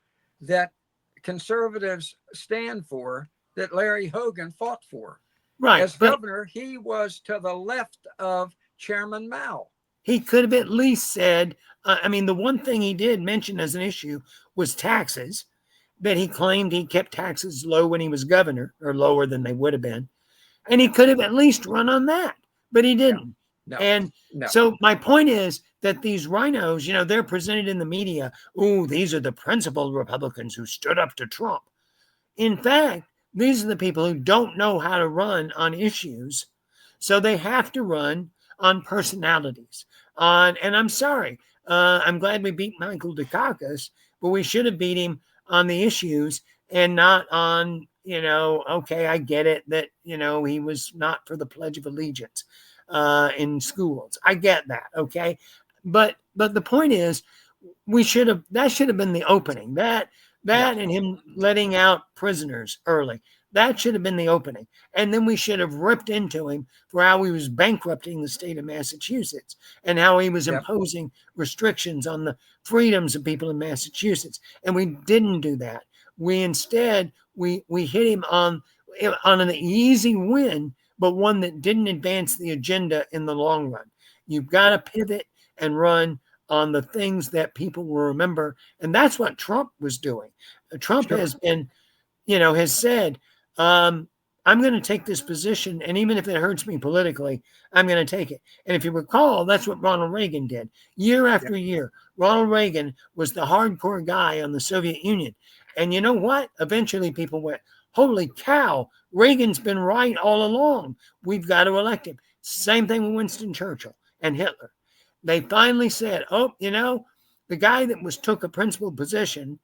that conservatives stand for that Larry Hogan fought for. Right. As governor, he was to the left of Chairman Mao. He could have at least said, the one thing he did mention as an issue was taxes, that he claimed he kept taxes low when he was governor, or lower than they would have been. And he could have at least run on that, but he didn't. No, And no. so my point is that these rhinos, they're presented in the media. Oh, these are the principled Republicans who stood up to Trump. In fact, these are the people who don't know how to run on issues. So they have to run on personalities. And I'm sorry, I'm glad we beat Michael Dukakis, but we should have beat him on the issues and not on, okay, I get it that, he was not for the Pledge of Allegiance in schools. I get that, okay? But the point is, that should have been the opening. That and him letting out prisoners early. That should have been the opening. And then we should have ripped into him for how he was bankrupting the state of Massachusetts and how he was imposing restrictions on the freedoms of people in Massachusetts. And we didn't do that. We instead, we hit him on an easy win, but one that didn't advance the agenda in the long run. You've got to pivot and run on the things that people will remember. And that's what Trump was doing. Trump has been, has said, I'm going to take this position, and even if it hurts me politically, I'm going to take it. And if you recall, that's what Ronald Reagan did. Year after year, Ronald Reagan was the hardcore guy on the Soviet Union. And you know what? Eventually people went, holy cow, Reagan's been right all along. We've got to elect him. Same thing with Winston Churchill and Hitler. They finally said, the guy that took a principled position,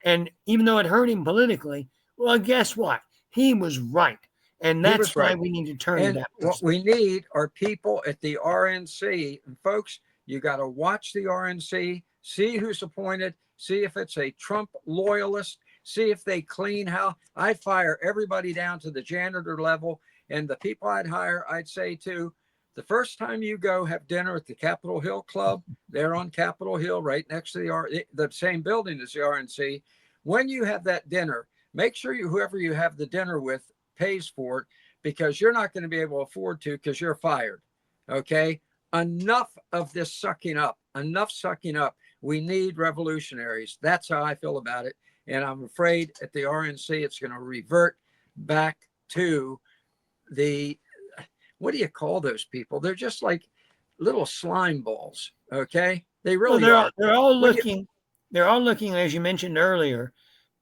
and even though it hurt him politically, well, guess what? He was right. And that's why we need to turn to that person. What we need are people at the RNC. And folks, you got to watch the RNC, see who's appointed, see if it's a Trump loyalist, see if they clean house. I'd fire everybody down to the janitor level. And the people I'd hire, I'd say to, the first time you go have dinner at the Capitol Hill Club, they're on Capitol Hill, right next to the same building as the RNC. When you have that dinner, make sure whoever you have the dinner with pays for it, because you're not going to be able to afford to, because you're fired. Okay. Enough of this sucking up. Enough sucking up. We need revolutionaries. That's how I feel about it. And I'm afraid at the RNC, it's going to revert back to what do you call those people? They're just like little slime balls. Okay. They really are. They're all looking, as you mentioned earlier,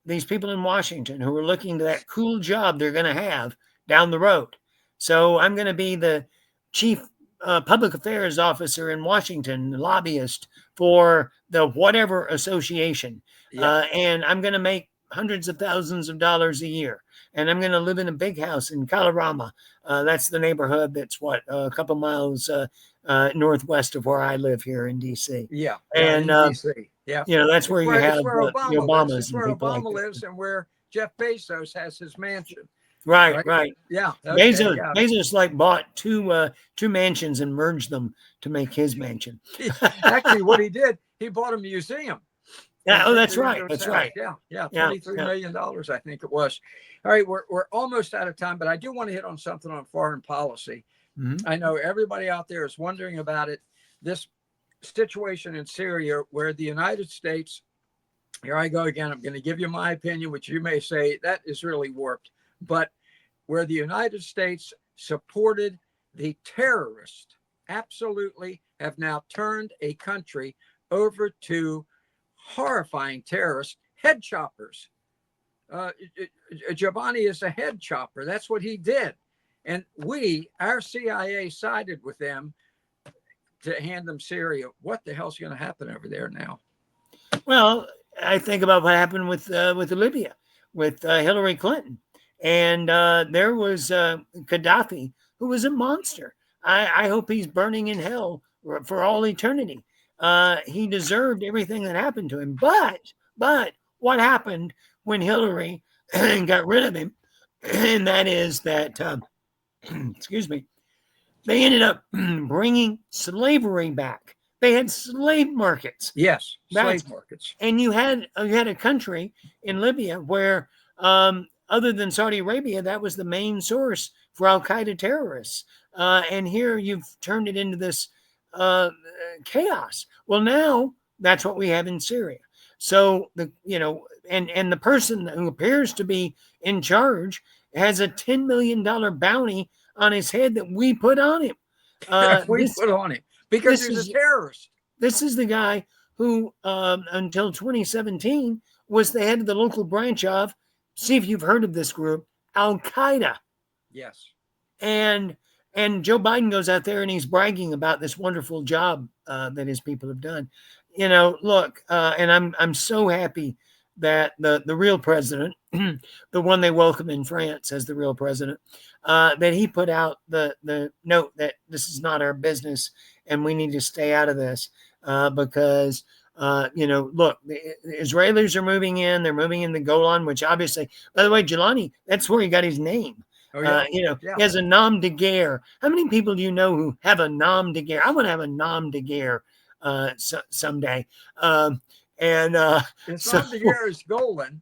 these people in Washington who are looking to that cool job they're going to have down the road. So I'm going to be the chief public affairs officer in Washington, the lobbyist for the whatever association. And I'm going to make hundreds of thousands of dollars a year. And I'm going to live in a big house in Colorama. That's the neighborhood that's a couple miles northwest of where I live here in DC. Yeah. And DC. Yeah. That's where you have where the Obama Obamas where and people Obama like lives, and where Jeff Bezos has his mansion. Right. Yeah. Okay, Bezos bought two mansions and merged them to make his mansion. Actually, what he did, he bought a museum. Yeah, that's right. That's right. Yeah. $23 million, I think it was. All right, we're almost out of time, but I do want to hit on something on foreign policy. Mm-hmm. I know everybody out there is wondering about it. This situation in Syria, where the United States, here I go again, I'm going to give you my opinion, which you may say that is really warped, but where the United States supported the terrorists, absolutely have now turned a country over to horrifying terrorists, head choppers. Giovanni is a head chopper. That's what he did. And our CIA sided with them to hand them Syria. What the hell's going to happen over there now? Well, I think about what happened with Libya, with Hillary Clinton. And there was Gaddafi, who was a monster. I hope he's burning in hell for all eternity. He deserved everything that happened to him. But what happened when Hillary got rid of him? And that is that, excuse me, they ended up bringing slavery back. They had slave markets. Yes, slave markets. And you had a country in Libya where, other than Saudi Arabia, that was the main source for Al-Qaeda terrorists. And here you've turned it into this chaos. Well, now that's what we have in Syria. So and the person who appears to be in charge has a $10 million bounty on his head that we put on him. We This, put on him because this he's is- a terrorist. this is the guy who, until 2017, was the head of the local branch of, see if you've heard of this group, Al Qaeda. Yes. And Joe Biden goes out there and he's bragging about this wonderful job that his people have done. You know, look, and I'm so happy that the real president, the one they welcome in France as the real president, that he put out the note that this is not our business and we need to stay out of this because look, the Israelis are moving in. They're moving in the Golan, which obviously, by the way, Jelani, that's where he got his name. Oh, yeah. He has a nom de guerre. How many people do you know who have a nom de guerre? I want to have a nom de guerre someday. His so- nom de guerre is Golan,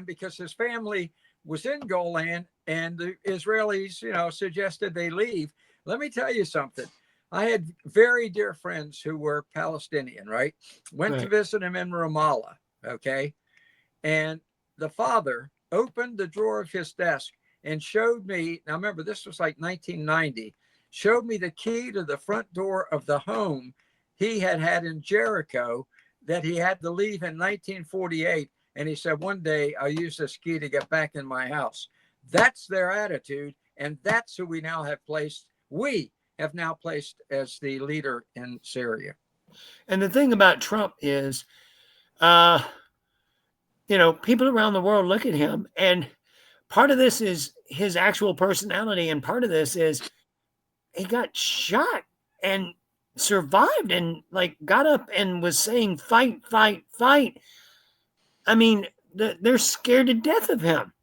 because his family was in Golan and the Israelis, suggested they leave. Let me tell you something. I had very dear friends who were Palestinian, right? Went to Right. visit him in Ramallah, okay? And the father opened the drawer of his desk and showed me, now remember, this was like 1990, showed me the key to the front door of the home he had in Jericho that he had to leave in 1948. And he said, one day I'll use this key to get back in my house. That's their attitude. And that's who we now have placed. We have now placed as the leader in Syria. And the thing about Trump is, people around the world look at him, and part of this is his actual personality, and part of this is he got shot and survived and got up and was saying, fight, fight, fight. I mean, they're scared to death of him.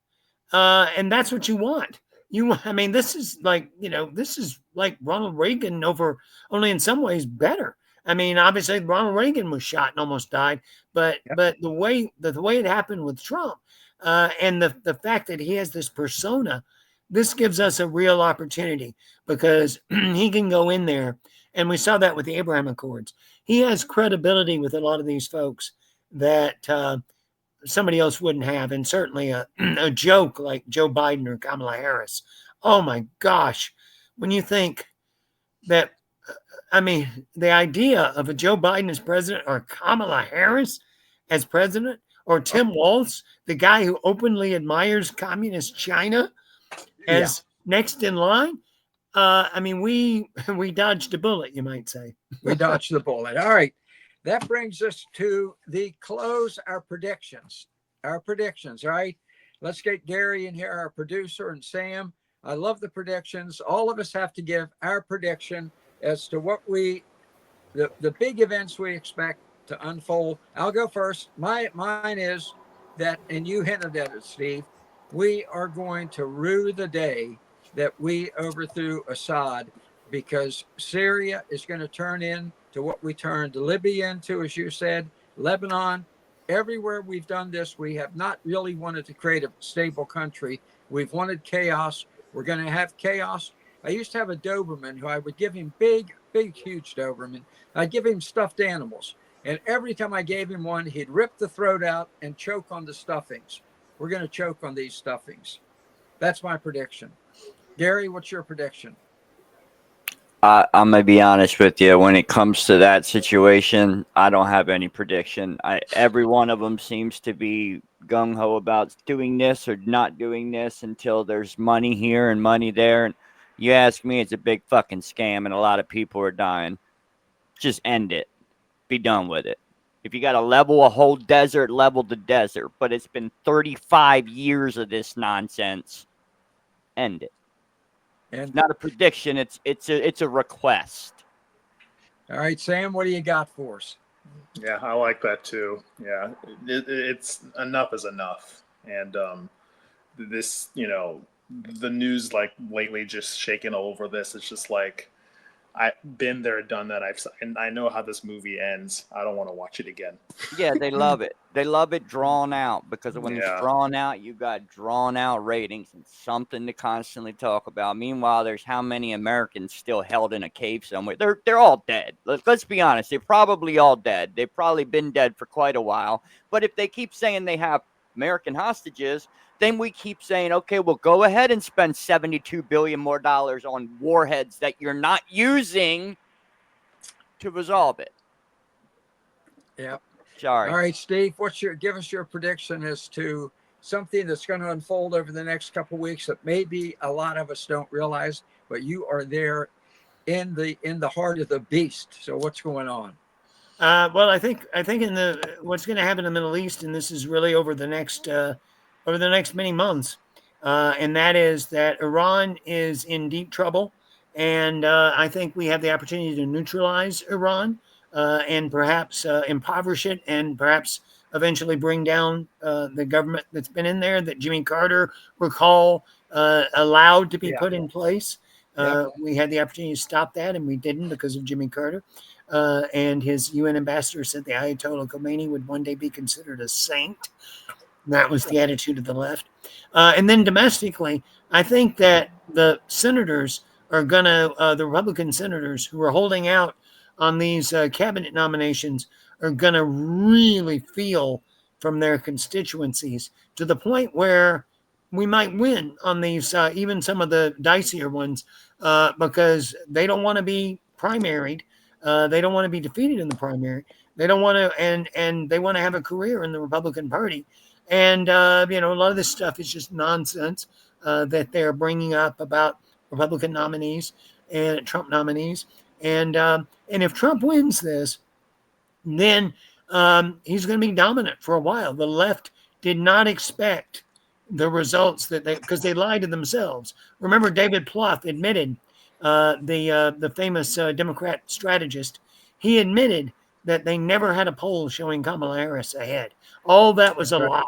And that's what you want. This is like Ronald Reagan only in some ways better. I mean, obviously Ronald Reagan was shot and almost died, but the way it happened with Trump, and the fact that he has this persona, this gives us a real opportunity because he can go in there, and we saw that with the Abraham Accords. He has credibility with a lot of these folks that somebody else wouldn't have, and certainly a joke like Joe Biden or Kamala Harris. Oh my gosh, when you think that, the idea of a Joe Biden as president or Kamala Harris as president or Tim Walz, the guy who openly admires communist China, as next in line. We dodged a bullet, you might say. We dodged the bullet. All right. That brings us to the close, our predictions. Our predictions, right? Let's get Gary in here, our producer, and Sam. I love the predictions. All of us have to give our prediction as to what the big events we expect to unfold. I'll go first. Mine is that, and you hinted at it, Steve, we are going to rue the day that we overthrew Assad, because Syria is going to turn into what we turned Libya into, as you said, Lebanon. Everywhere we've done this, we have not really wanted to create a stable country. We've wanted chaos. We're going to have chaos. I used to have a Doberman who I would give him big, huge Doberman. I'd give him stuffed animals. And every time I gave him one, he'd rip the throat out and choke on the stuffings. We're going to choke on these stuffings. That's my prediction. Gary, what's your prediction? I'm going to be honest with you. When it comes to that situation, I don't have any prediction. Every one of them seems to be gung-ho about doing this or not doing this until there's money here and money there. And you ask me, it's a big fucking scam and a lot of people are dying. Just end it. Be done with it. If you got to level a whole desert, level the desert. But it's been 35 years of this nonsense. End it. And It's not a prediction. It's a request. all right, Sam, what do you got for us? Yeah, I like that too. Yeah, it's enough is enough. And this, the news lately just shaking all over this. It's just like, I've been there, done that. And I know how this movie ends. I don't want to watch it again. Yeah, they love it. They love it drawn out because when Yeah. it's drawn out, you got drawn out ratings and something to constantly talk about. Meanwhile, there's how many Americans still held in a cave somewhere. They're all dead. Let's be honest. They're probably all dead. They've probably been dead for quite a while. But if they keep saying they have American hostages, then we keep saying, okay, well, go ahead and spend $72 billion more on warheads that you're not using to resolve it. Yeah. Sorry. All right, Steve, give us your prediction as to something that's going to unfold over the next couple of weeks that maybe a lot of us don't realize, but you are there in the heart of the beast. So what's going on? Well, I think in the what's going to happen in the Middle East, and this is really over the next many months, and that is that Iran is in deep trouble, and I think we have the opportunity to neutralize Iran and perhaps impoverish it, and perhaps eventually bring down the government that's been in there that Jimmy Carter, recall, allowed to be Yeah. put in place. Yep. We had the opportunity to stop that, and we didn't because of Jimmy Carter. And his UN ambassador said the Ayatollah Khomeini would one day be considered a saint. That was the attitude of the left. And then domestically, I think that the senators are going to, the Republican senators who are holding out on these cabinet nominations are going to really feel from their constituencies to the point where we might win on these, even some of the dicier ones, because they don't want to be primaried. They don't want to be defeated in the primary. They don't want to, and they want to have a career in the Republican Party. And a lot of this stuff is just nonsense that they're bringing up about Republican nominees and Trump nominees. And if Trump wins this, then he's going to be dominant for a while. The left did not expect the results because they lied to themselves. Remember, David Plouffe admitted, the famous Democrat strategist, he admitted that they never had a poll showing Kamala Harris ahead. All that was a lie.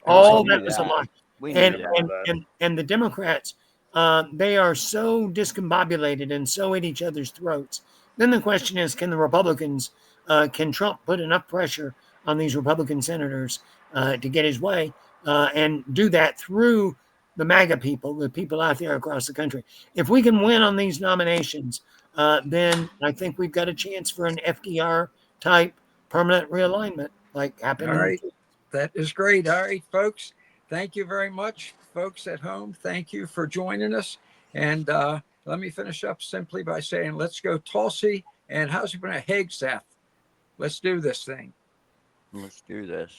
All that was a lie. We knew that. And the Democrats, they are so discombobulated and so at each other's throats. Then the question is, can the Republicans, can Trump put enough pressure on these Republican senators to get his way, and do that through the MAGA people, the people out there across the country? If we can win on these nominations, then I think we've got a chance for an FDR type permanent realignment like happened. All right. That is great. All right, folks. Thank you very much, folks at home. Thank you for joining us. And let me finish up simply by saying, let's go Tulsi and how's it going to Hegseth? Let's do this thing. Let's do this.